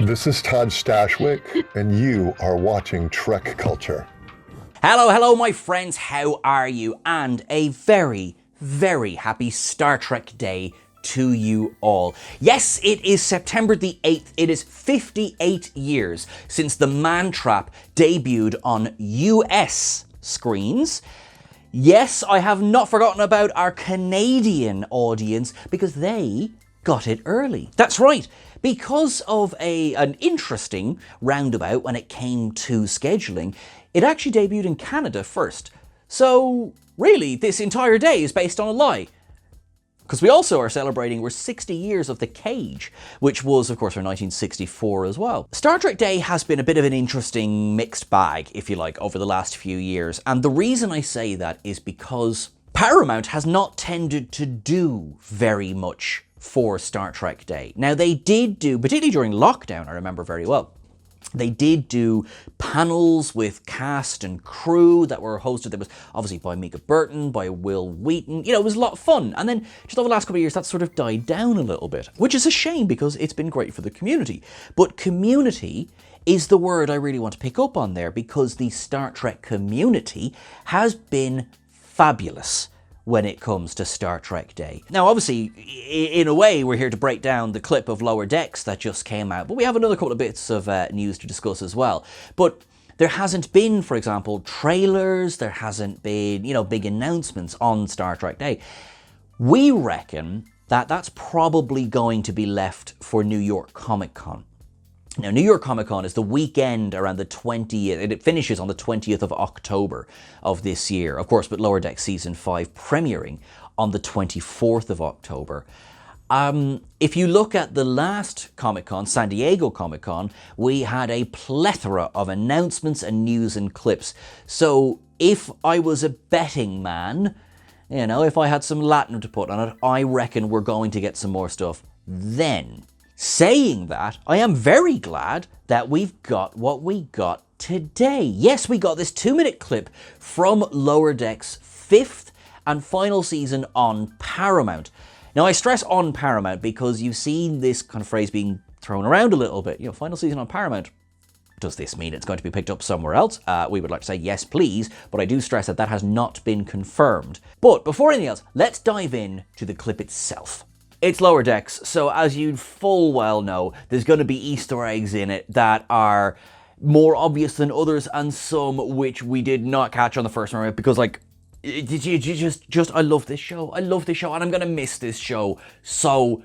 This is Todd Stashwick, and you are watching TrekCulture. Hello, my friends, how are you? And a very, very happy Star Trek Day to you all. Yes, it is September the 8th. It is 58 years since The Man Trap debuted on US screens. Yes, I have not forgotten about our Canadian audience because they got it early. That's right. Because of an interesting roundabout when it came to scheduling, it actually debuted in Canada first. So really, this entire day is based on a lie. Because we also are celebrating, we're 60 years of The Cage, which was, of course, from 1964 as well. Star Trek Day has been a bit of an interesting mixed bag, if you like, over the last few years. And the reason I say that is because Paramount has not tended to do very much for Star Trek Day. Now, they did do, particularly during lockdown, I remember very well, they did do panels with cast and crew that were hosted. That was obviously by Mika Burton, by Will Wheaton. You know, it was a lot of fun. And then just over the last couple of years, that sort of died down a little bit, which is a shame because it's been great for the community. But community is the word I really want to pick up on there because the Star Trek community has been fabulous when it comes to Star Trek Day. Now, obviously, in a way, we're here to break down the clip of Lower Decks that just came out, but we have another couple of bits of news to discuss as well. But there hasn't been, for example, trailers, there hasn't been, big announcements on Star Trek Day. We reckon that that's probably going to be left for New York Comic Con. Now, New York Comic Con is the weekend around the 20th, it finishes on the 20th of October of this year, of course, with Lower Decks Season 5 premiering on the 24th of October. If you look at the last Comic Con, San Diego Comic Con, we had a plethora of announcements and news and clips. So if I was a betting man, if I had some Latin to put on it, I reckon we're going to get some more stuff then. Saying that, I am very glad that we've got what we got today. Yes, we got this 2-minute clip from Lower Decks' 5th and final season on Paramount. Now, I stress on Paramount because you've seen this kind of phrase being thrown around a little bit. Final season on Paramount. Does this mean it's going to be picked up somewhere else? We would like to say yes, please, but I do stress that that has not been confirmed. But before anything else, let's dive in to the clip itself. It's Lower Decks, so as you full well know, there's going to be Easter eggs in it that are more obvious than others, and some which we did not catch on the first round because, I love this show. I love this show, and I'm going to miss this show so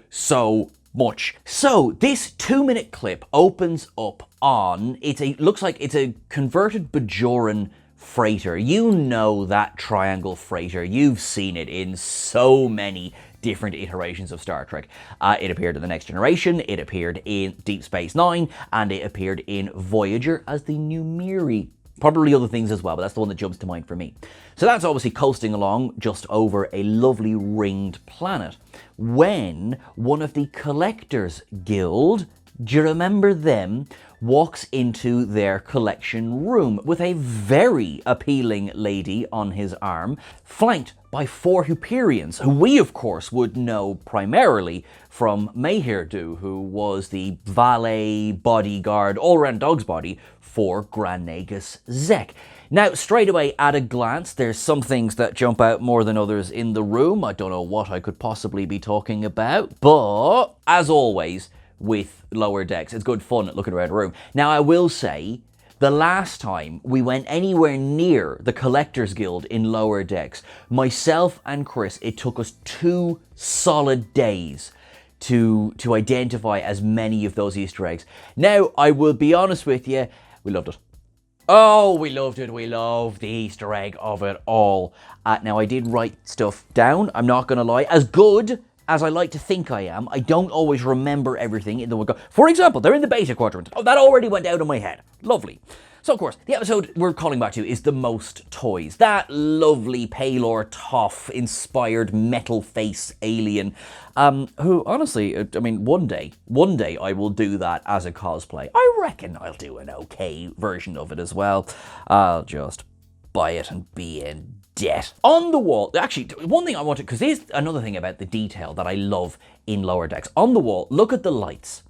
much. So this 2-minute clip opens up on looks like it's a converted Bajoran freighter. You know that triangle freighter. You've seen it in so many different iterations of Star Trek. It appeared in The Next Generation, it appeared in Deep Space Nine, and it appeared in Voyager as the Numiri. Probably other things as well, but that's the one that jumps to mind for me. So that's obviously coasting along just over a lovely ringed planet when one of the Collectors Guild, do you remember them, walks into their collection room with a very appealing lady on his arm, flanked by 4 Hyperions, who we, of course, would know primarily from Mayherdu, who was the valet, bodyguard, all-round dog's body for Grand Nagus Zek. Now, straight away, at a glance, there's some things that jump out more than others in the room. I don't know what I could possibly be talking about, but as always, with Lower Decks, it's good fun looking around a room. Now, I will say, the last time we went anywhere near the Collectors Guild in Lower Decks, myself and Chris, it took us 2 solid days to identify as many of those Easter eggs. Now, I will be honest with you, we loved it. Oh, we loved it. We loved the Easter egg of it all. Now, I did write stuff down, I'm not going to lie. As good as I like to think I am, I don't always remember everything in the one go. For example, they're in the beta quadrant. Oh, that already went out of my head. Lovely. So, of course, the episode we're calling back to is The Most Toys. That lovely Palor Toff-inspired metal face alien, who, honestly, I mean, one day I will do that as a cosplay. I reckon I'll do an okay version of it as well. I'll just buy it and be in debt. On the wall, actually, one thing I wanted, because here's another thing about the detail that I love in Lower Decks. On the wall, look at the lights.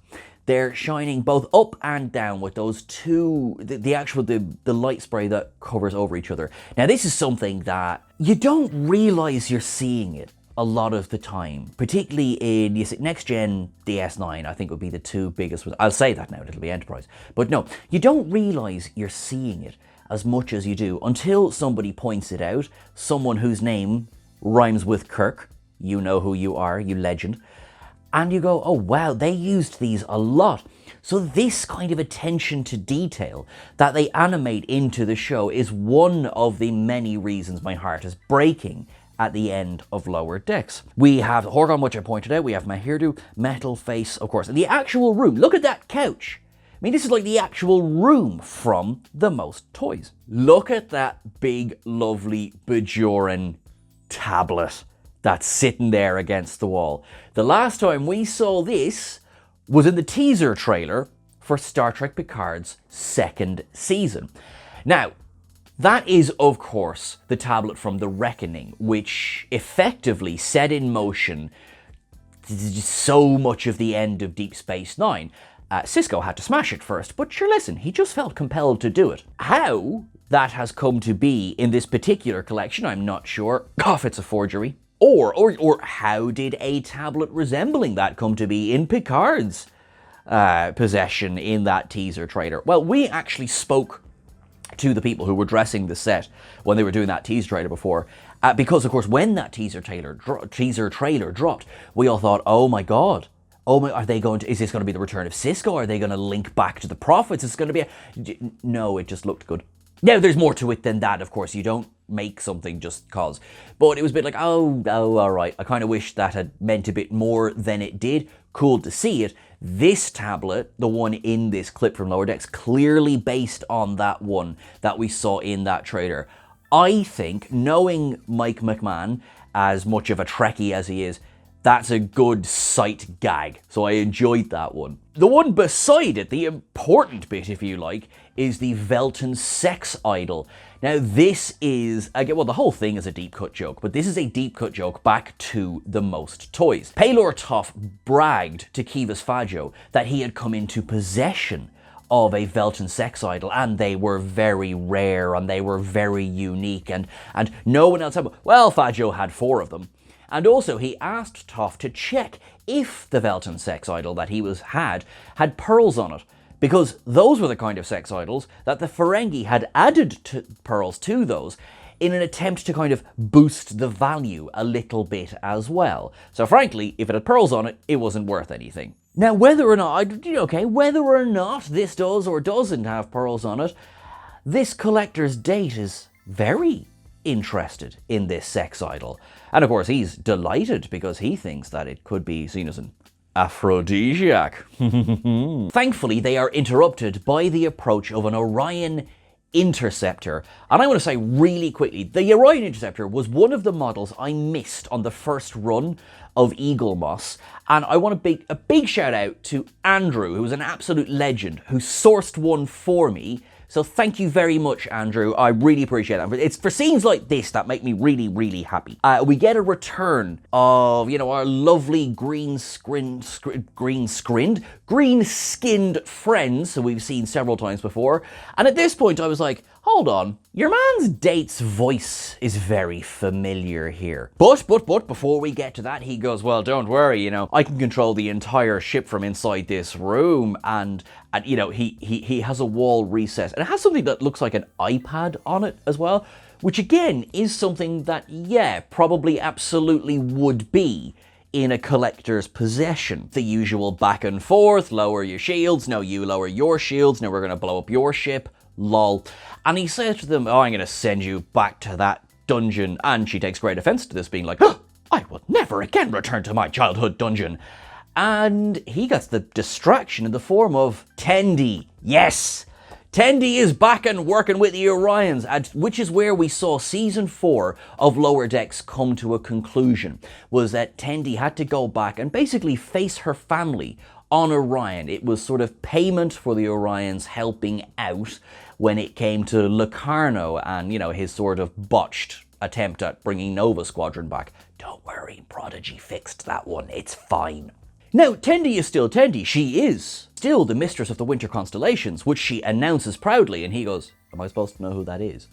they're shining both up and down with those two, the light spray that covers over each other. Now this is something that you don't realize you're seeing it a lot of the time, particularly in next gen DS9, I think would be the two biggest. I'll say that now, it'll be Enterprise. But no, you don't realize you're seeing it as much as you do until somebody points it out, someone whose name rhymes with Kirk. You know who you are, you legend. And you go, oh wow, they used these a lot. So this kind of attention to detail that they animate into the show is one of the many reasons my heart is breaking at the end of Lower Decks. We have Horgon, which I pointed out, we have Mahirdu, Metal Face, of course, and the actual room. Look at that couch. I mean, this is like the actual room from The Most Toys. Look at that big, lovely Bajoran tablet that's sitting there against the wall. The last time we saw this was in the teaser trailer for Star Trek Picard's second season. Now, that is, of course, the tablet from The Reckoning, which effectively set in motion so much of the end of Deep Space Nine. Sisko had to smash it first, but sure, listen, he just felt compelled to do it. How that has come to be in this particular collection, I'm not sure. If it's a forgery. Or how did a tablet resembling that come to be in Picard's possession in that teaser trailer? Well, we actually spoke to the people who were dressing the set when they were doing that teaser trailer before, because of course when that teaser trailer dropped, we all thought, oh my god, is this going to be the return of Sisko? Are they going to link back to the Prophets? It's going to be no, it just looked good. Now there's more to it than that, of course. You don't make something just cause. But it was a bit like, oh, all right. I kind of wish that had meant a bit more than it did. Cool to see it. This tablet, the one in this clip from Lower Decks, clearly based on that one that we saw in that trailer. I think, knowing Mike McMahon, as much of a Trekkie as he is, that's a good sight gag. So I enjoyed that one. The one beside it, the important bit, if you like, is the Velton sex idol. Now this is, again, well, the whole thing is a deep cut joke, but this is a deep cut joke back to The Most Toys. Paylor Toff bragged to Kivas Fajo that he had come into possession of a Velton sex idol, and they were very rare and they were very unique, and no one else had. Well, Fajo had 4 of them. And also he asked Toff to check if the Velton sex idol that he had pearls on it, because those were the kind of sex idols that the Ferengi had added pearls to those in an attempt to kind of boost the value a little bit as well. So frankly, if it had pearls on it, it wasn't worth anything. Now, whether or not this does or doesn't have pearls on it, this collector's date is very interested in this sex idol. And of course, he's delighted because he thinks that it could be seen as an aphrodisiac. Thankfully, they are interrupted by the approach of an Orion Interceptor. And I want to say really quickly, the Orion Interceptor was one of the models I missed on the first run of Eaglemoss. And I want a big shout out to Andrew, who was an absolute legend, who sourced one for me. So thank you very much, Andrew. I really appreciate that. It's for scenes like this that make me really, really happy. We get a return of, our lovely green-skinned friends who we've seen several times before. And at this point, I was like, hold on, your man's date's voice is very familiar here. But before we get to that, he goes, well, don't worry, I can control the entire ship from inside this room. And he has a wall recess, and it has something that looks like an iPad on it as well, which again is something that, probably absolutely would be in a collector's possession. The usual back and forth, lower your shields, no, you lower your shields, no, we're going to blow up your ship, lol. And he says to them, I'm going to send you back to that dungeon, and she takes great offense to this, being like, I will never again return to my childhood dungeon. And he gets the distraction in the form of Tendi. Yes! Tendi is back and working with the Orions, which is where we saw Season 4 of Lower Decks come to a conclusion, was that Tendi had to go back and basically face her family on Orion. It was sort of payment for the Orions helping out when it came to Locarno and, his sort of botched attempt at bringing Nova Squadron back. Don't worry, Prodigy fixed that one. It's fine. Now, Tendi is still Tendi. She is still the mistress of the winter constellations, which she announces proudly, and he goes, am I supposed to know who that is?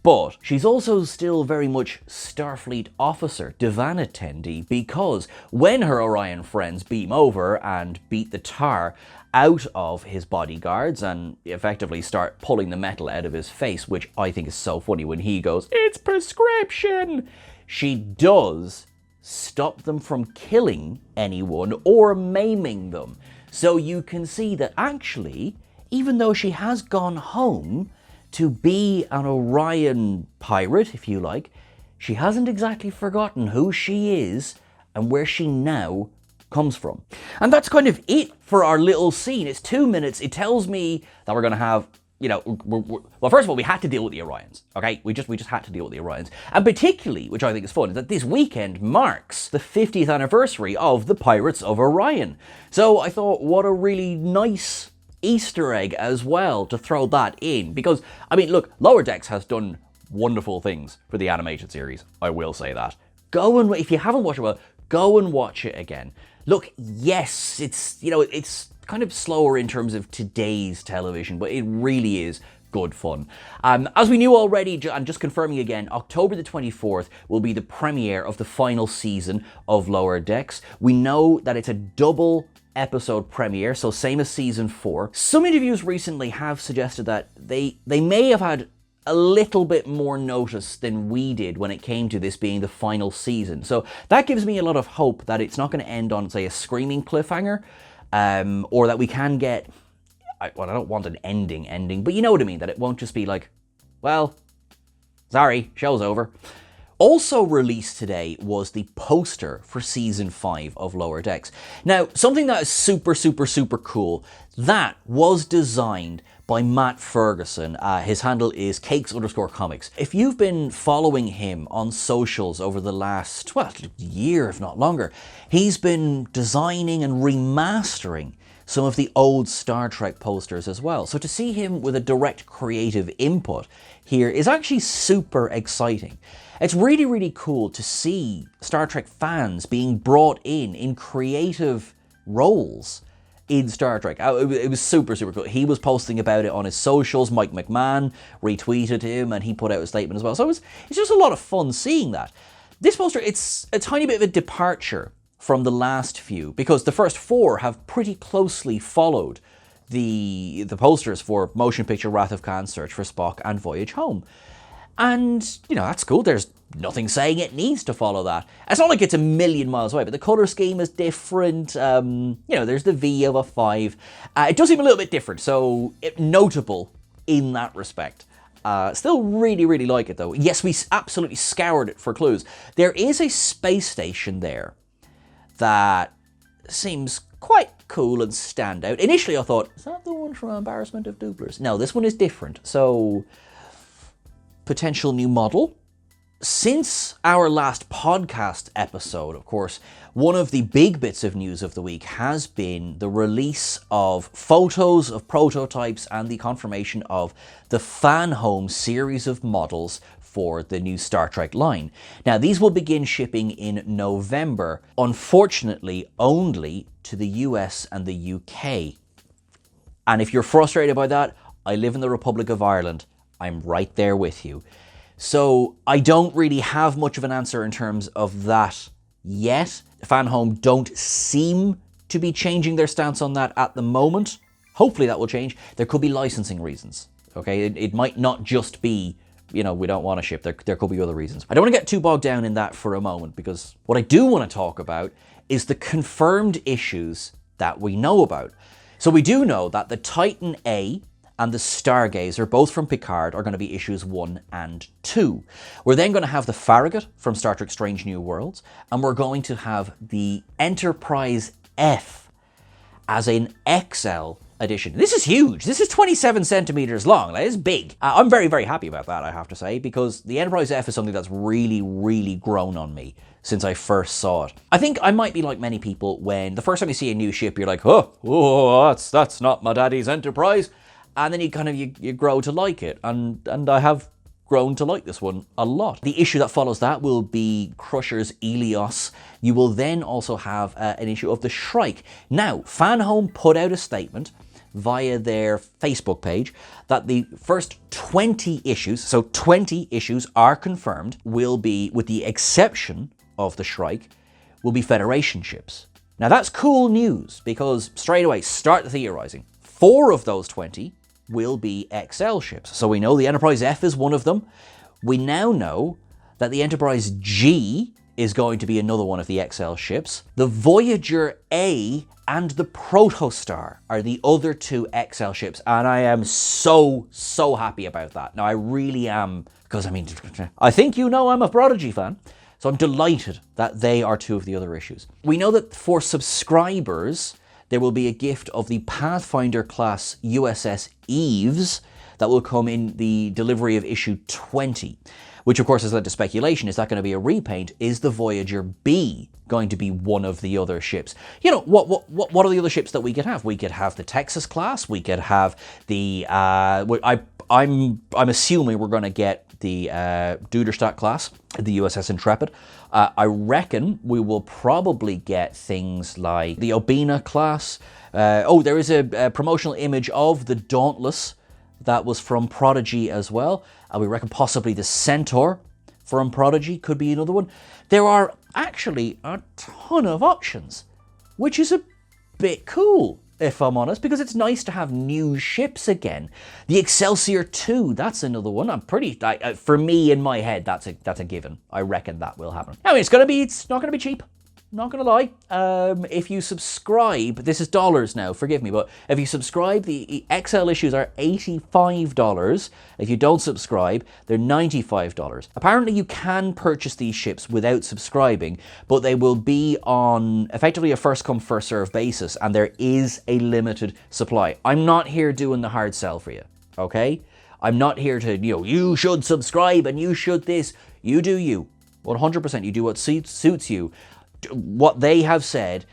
But she's also still very much Starfleet officer, Divana Tendi, because when her Orion friends beam over and beat the tar out of his bodyguards and effectively start pulling the metal out of his face, which I think is so funny when he goes, it's prescription! She does stop them from killing anyone or maiming them. So you can see that actually, even though she has gone home to be an Orion pirate, if you like, she hasn't exactly forgotten who she is and where she now comes from. And that's kind of it for our little scene. It's 2 minutes. It tells me that we're going to have, you know, well, first of all, we had to deal with the Orions, okay? We just had to deal with the Orions. And particularly, which I think is fun, is that this weekend marks the 50th anniversary of the Pirates of Orion. So I thought, what a really nice Easter egg as well to throw that in. Because, I mean, look, Lower Decks has done wonderful things for the animated series. I will say that. Go and, if you haven't watched it, well, go and watch it again. Look, yes, it's, you know, it's kind of slower in terms of today's television, but it really is good fun. As we knew already, and just confirming again, October the 24th will be the premiere of the final season of Lower Decks. We know that it's a double episode premiere, so same as season 4. Some interviews recently have suggested that they may have had a little bit more notice than we did when it came to this being the final season. So that gives me a lot of hope that it's not going to end on, say, a screaming cliffhanger, or that we can get, well, I don't want an ending, but you know what I mean, that it won't just be like, well, sorry, show's over. Also released today was the poster for season 5 of Lower Decks. Now, something that is super, super, super cool, that was designed by Matt Ferguson. His handle is cakes_comics. If you've been following him on socials over the last, well, year, if not longer, he's been designing and remastering some of the old Star Trek posters as well. So to see him with a direct creative input here is actually super exciting. It's really, really cool to see Star Trek fans being brought in creative roles in Star Trek. It was super, super cool. He was posting about it on his socials. Mike McMahon retweeted him and he put out a statement as well. So it's just a lot of fun seeing that. This poster, it's a tiny bit of a departure from the last few, because the first 4 have pretty closely followed the posters for Motion Picture Wrath of Khan, Search for Spock, and Voyage Home. And, you know, that's cool. There's nothing saying it needs to follow that. It's not like it's a million miles away, but the colour scheme is different. You know, there's the V of a 5. It does seem a little bit different, so notable in that respect. Still really, really like it, though. Yes, we absolutely scoured it for clues. There is a space station there that seems quite cool and standout. Initially, I thought, is that the one from Embarrassment of Dooblers? No, this one is different. So, potential new model. Since our last podcast episode, of course, one of the big bits of news of the week has been the release of photos of prototypes and the confirmation of the Fan Home series of models for the new Star Trek line. Now, these will begin shipping in November, unfortunately only to the US and the UK. And if you're frustrated by that, I live in the Republic of Ireland. I'm right there with you. So I don't really have much of an answer in terms of that yet. Fan Home don't seem to be changing their stance on that at the moment. Hopefully that will change. There could be licensing reasons, okay? It might not just be, you know, we don't want to ship. There could be other reasons. I don't want to get too bogged down in that for a moment, because what I do want to talk about is the confirmed issues that we know about. So we do know that the Titan A and the Stargazer, both from Picard, are going to be issues 1 and 2. We're then going to have the Farragut from Star Trek Strange New Worlds, and we're going to have the Enterprise F as an XL edition. This is huge. This is 27 centimeters long. That is big. I'm very, very happy about that, I have to say, because the Enterprise F is something that's really, really grown on me since I first saw it. I think I might be like many people when the first time you see a new ship, you're like, oh, that's not my daddy's Enterprise. And then you grow to like it. And I have grown to like this one a lot. The issue that follows that will be Crusher's Ilios. You will then also have an issue of the Shrike. Now, Fanhome put out a statement via their Facebook page that the first 20 issues, so 20 issues are confirmed, will be, with the exception of the Shrike, will be Federation ships. Now that's cool news, because straight away, start theorizing. 4 of those 20 will be XL ships. So we know the Enterprise F is one of them. We now know that the Enterprise G is going to be another one of the XL ships. The Voyager A and the Protostar are the other 2 XL ships, and I am so happy about that. Now I really am, because I mean, I think you know I'm a Prodigy fan, so I'm delighted that they are 2 of the other issues. We know that for subscribers, there will be a gift of the Pathfinder class USS Eves that will come in the delivery of issue 20, which of course has led to speculation. Is that going to be a repaint? Is the Voyager B going to be one of the other ships? You know, what are the other ships that we could have? We could have the Texas class. We could have the, I'm assuming we're going to get the Duderstadt class, the USS Intrepid. I reckon we will probably get things like the Obina class. There is a promotional image of the Dauntless that was from Prodigy as well. We reckon possibly the Centaur from Prodigy could be another one. There are actually a ton of options, which is a bit cool, if I'm honest, because it's nice to have new ships again. The Excelsior 2, that's another one. I'm pretty, for me in my head, that's a given. I reckon that will happen. I mean, it's not gonna be cheap. Not gonna lie. If you subscribe, this is dollars now, forgive me, but if you subscribe, the XL issues are $85. If you don't subscribe, they're $95. Apparently you can purchase these ships without subscribing, but they will be on effectively a first come, first serve basis, and there is a limited supply. I'm not here doing the hard sell for you, okay? I'm not here to, you should subscribe and you should this. You do you. 100%, you do what suits you. What they have said,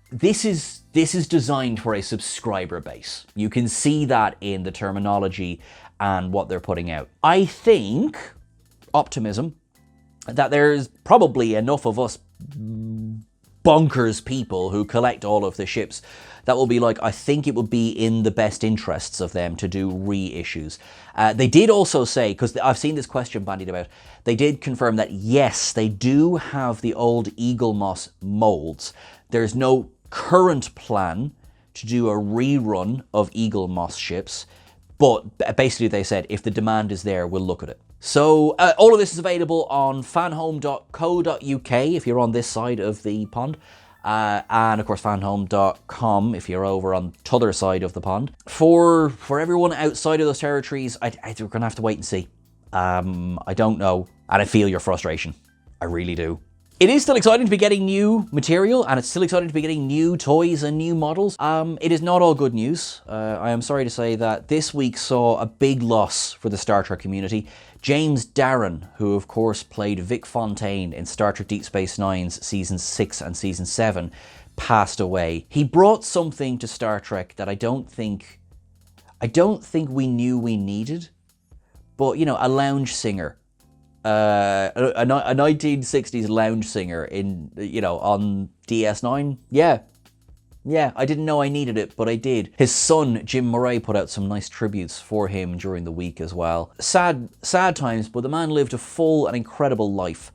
this is designed for a subscriber base. You can see that in the terminology and what they're putting out. I think, optimism, that there's probably enough of us bonkers people who collect all of the ships that will be like, I think it would be in the best interests of them to do reissues. They did also say, because I've seen this question bandied about, they did confirm that yes, they do have the old Eagle Moss molds. There's no current plan to do a rerun of Eagle Moss ships, but basically they said if the demand is there, we'll look at it. So all of this is available on fanhome.co.uk if you're on this side of the pond. And of course fanhome.com if you're over on the other side of the pond. For everyone outside of those territories, we're going to have to wait and see. I don't know. And I feel your frustration. I really do. It is still exciting to be getting new material, and it's still exciting to be getting new toys and new models. It is not all good news. I am sorry to say that this week saw a big loss for the Star Trek community. James Darren, who of course played Vic Fontaine in Star Trek Deep Space Nine's Season 6 and Season 7, passed away. He brought something to Star Trek that I don't think we knew we needed, but a lounge singer. A 1960s lounge singer in, on DS9. Yeah, I didn't know I needed it, but I did. His son, Jim Murray, put out some nice tributes for him during the week as well. Sad times, but the man lived a full and incredible life.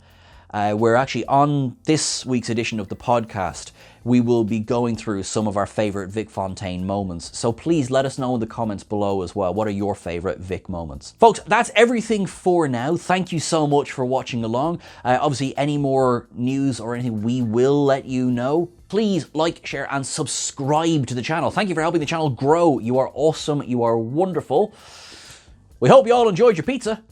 We're actually on this week's edition of the podcast, we will be going through some of our favourite Vic Fontaine moments. So please let us know in the comments below as well. What are your favourite Vic moments? Folks, that's everything for now. Thank you so much for watching along. Obviously, any more news or anything, we will let you know. Please like, share, and subscribe to the channel. Thank you for helping the channel grow. You are awesome. You are wonderful. We hope you all enjoyed your pizza.